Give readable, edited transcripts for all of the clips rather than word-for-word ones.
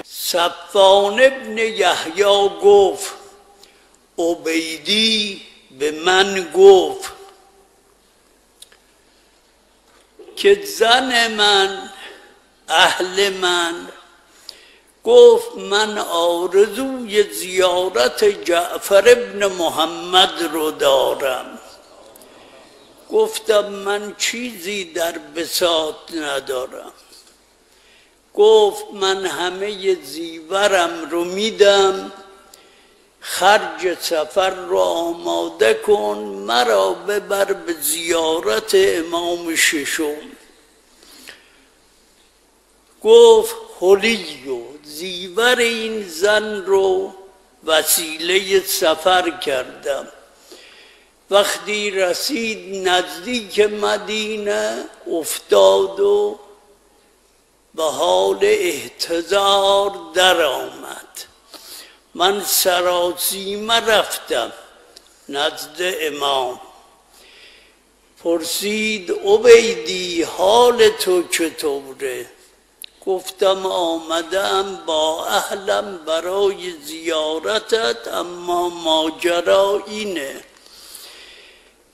صفوان ابن یحیی گفت عبیدی به من گفت که زن من اهل من گفت من آرزوی زیارت جعفر ابن محمد رو دارم. گفتم من چیزی در بساط ندارم. گفت من همه زیورم رو میدم، خرج سفر رو آماده کن، مرا ببر به زیارت امام ششم. گفت حلیو زیور این زن رو وسیله سفر کردم. وقتی رسید نزدیک مدینه افتاد و به حال احتضار در آمد. من سراسیمه رفتم نزد امام. پرسید عبیدی حال تو چطوره؟ گفتم آمدم با اهلم برای زیارتت، اما ماجرا اینه.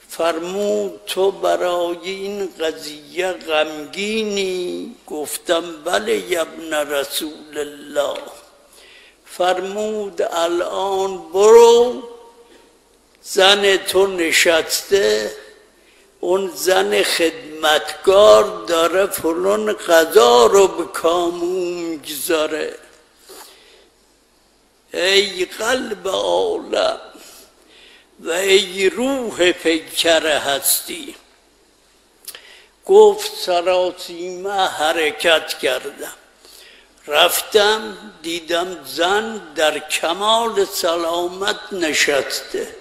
فرمود تو برای این قضیه غمگینی؟ گفتم بله ابن رسول الله. فرمود الان برو، زن تو نشسته، اون زن خدمتگار داره فلان غذا رو به کامون میگذاره. ای قلب عالم و ای روح پیکر هستی. گفت سراسیمه حرکت کردم، رفتم دیدم زن در کمال سلامت نشسته،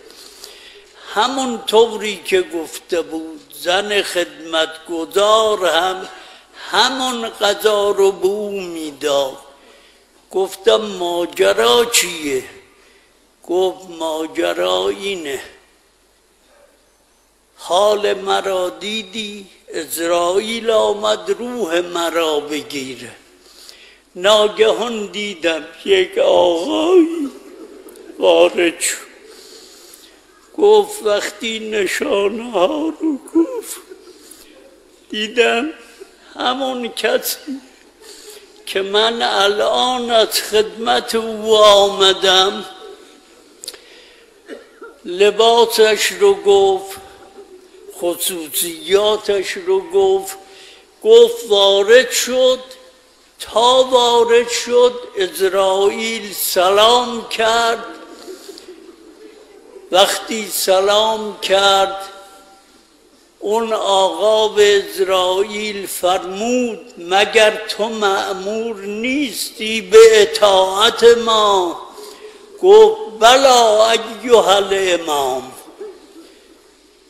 همون طوری که گفته بود. زن خدمتگزار هم همون غذا رو به او میداد. گفتم ماجرا چیه؟ گفت ماجرا اینه، حال مرا دیدی؟ عزراییل آمد روح مرا بگیره. ناگهان دیدم یک آقایی وارد شد. گفت وقتی نشانه ها رو گفت دیدم همون کسی که من الان از خدمت او آمدم. لباسش رو گفت، خصوصیاتش رو گفت. گفت وارد شد. تا وارد شد عزراییل سلام کرد. وقتی سلام کرد اون آقا به عزراییل فرمود مگر تو مأمور نیستی به اطاعت ما؟ گفت بلا ایها الامام.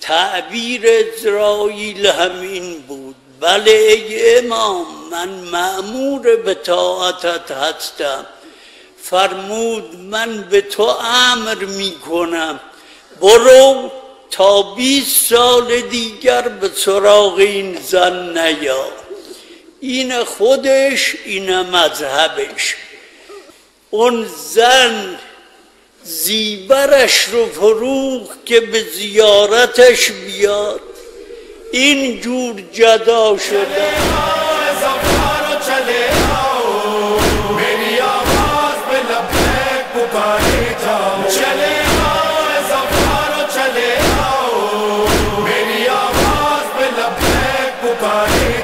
تعبیر عزراییل همین بود، بله ای امام من مأمور به اطاعتت هستم. فرمود من به تو امر می کنم برو تا 20 سال دیگر به سراغ این زن نیا. این خودش، این مذهبش. اون زن زیورش رو فروخت که به زیارتش بیاد. این جور جدا شده. Bye.